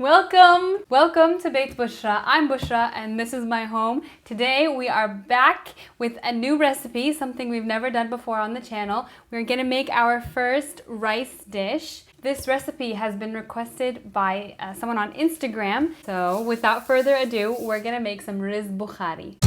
Welcome to BaytBushra. I'm Bushra and this is my home. Today we are back with a new recipe, something we've never done before on the channel. We're gonna make our first rice dish. This recipe has been requested by someone on Instagram. So without further ado, we're gonna make some riz Bukhari.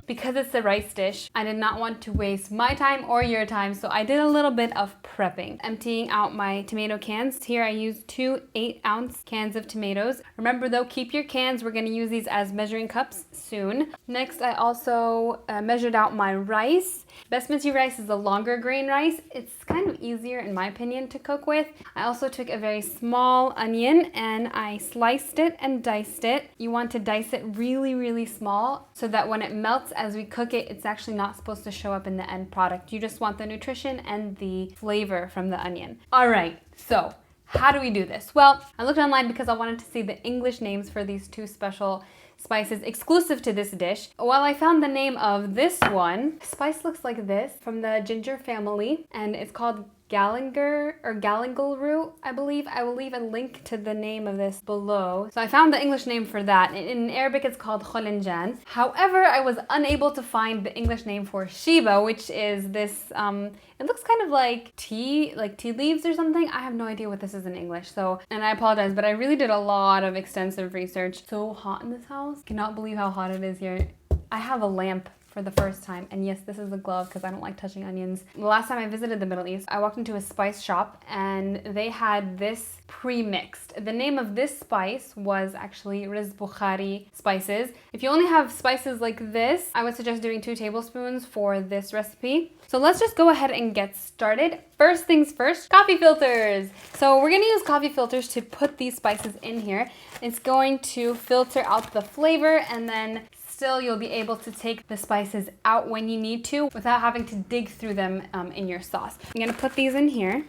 Because it's a rice dish, I did not want to waste my time or your time, so I did a little bit of prepping. Emptying out my tomato cans. Here I used two 8-ounce cans of tomatoes. Remember though, keep your cans. We're going to use these as measuring cups soon. Next, I also measured out my rice. Basmati rice is a longer grain rice. It's kind of easier in my opinion to cook with. I also took a very small onion and I sliced it and diced it. You want to dice it really small so that when it melts as we cook it, it's actually not supposed to show up in the end product. You just want the nutrition and the flavor from the onion. All right, so how do we do this? Well, I looked online because I wanted to see the English names for these two special spices exclusive to this dish. Well, I found the name of this one. The spice looks like this, from the ginger family, and it's called galangal root, I believe. I will leave a link to the name of this below. So I found the English name for that. In Arabic, it's called Kholanjan. However, I was unable to find the English name for Sheeba, which is this, it looks kind of like tea leaves or something. I have no idea what this is in English. So, and I apologize, but I really did a lot of extensive research. So hot in this house. Cannot believe how hot it is here. I have a lamp for the first time, and yes, this is a glove because I don't like touching onions. The last time I visited the Middle East, I walked into a spice shop and they had this pre-mixed. The name of this spice was actually riz Bukhari spices. If you only have spices like this, I would suggest doing 2 tablespoons for this recipe. So let's just go ahead and get started. First things first, coffee filters. So we're gonna use coffee filters to put these spices in here. It's going to filter out the flavor, and then still you'll be able to take the spices out when you need to without having to dig through them in your sauce. I'm gonna put these in here.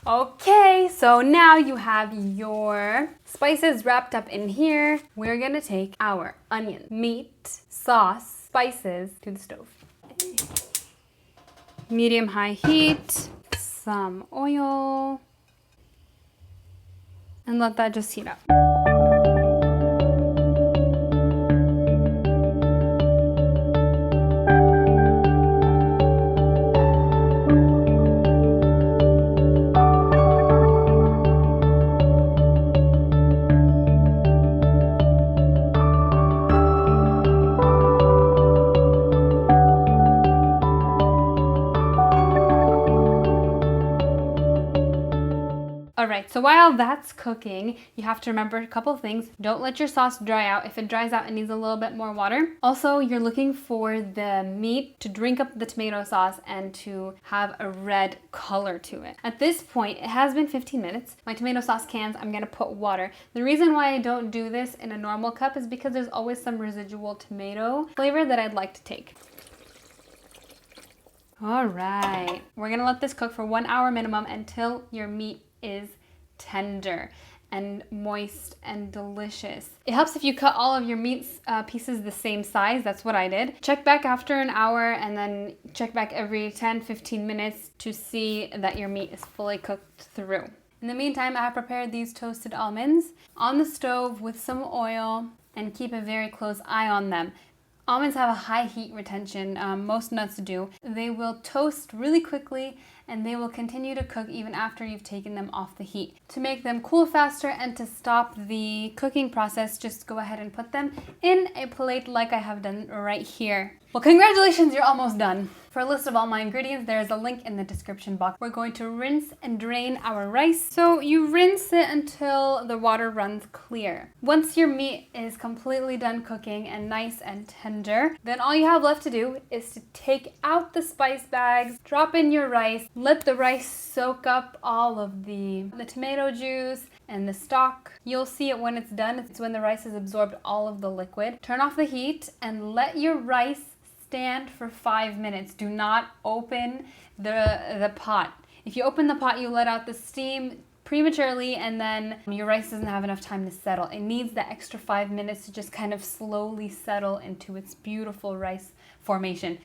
Okay, so now you have your spices wrapped up in here. We're gonna take our onion, meat, sauce, spices to the stove. Medium-high heat, some oil, and let that just heat up. Alright, so while that's cooking, you have to remember a couple of things. Don't let your sauce dry out. If it dries out, it needs a little bit more water. Also, you're looking for the meat to drink up the tomato sauce and to have a red color to it. At this point, it has been 15 minutes. My tomato sauce cans, I'm gonna put water. The reason why I don't do this in a normal cup is because there's always some residual tomato flavor that I'd like to take. Alright, we're gonna let this cook for 1 hour minimum until your meat is tender and moist and delicious. It helps if you cut all of your meat pieces the same size. That's what I did. Check back after an hour and then check back every 10-15 minutes to see that your meat is fully cooked through. In the meantime, I have prepared these toasted almonds on the stove with some oil, and keep a very close eye on them. Almonds have a high heat retention, most nuts do. They will toast really quickly and they will continue to cook even after you've taken them off the heat. To make them cool faster and to stop the cooking process, just go ahead and put them in a plate like I have done right here. Well, congratulations, you're almost done. For a list of all my ingredients, there is a link in the description box. We're going to rinse and drain our rice. So you rinse it until the water runs clear. Once your meat is completely done cooking and nice and tender, then all you have left to do is to take out the spice bags, drop in your rice, let the rice soak up all of the tomato juice and the stock. You'll see it when it's done. It's when the rice has absorbed all of the liquid. Turn off the heat and let your rice stand for 5 minutes. Do not open the pot. If you open the pot, you let out the steam prematurely and then your rice doesn't have enough time to settle. It needs the extra 5 minutes to just kind of slowly settle into its beautiful rice formation.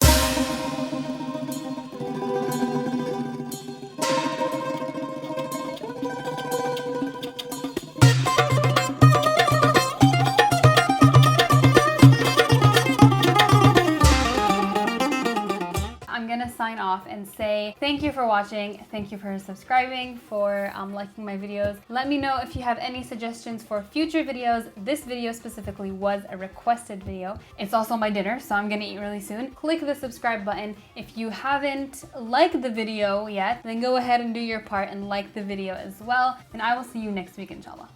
Sign off and say thank you for watching, thank you for subscribing, for liking my videos. Let me know if you have any suggestions for future videos. This video specifically was a requested video. It's also my dinner, so I'm gonna eat really soon. Click the subscribe button. If you haven't liked the video yet, then go ahead and do your part and like the video as well. And I will see you next week, inshallah.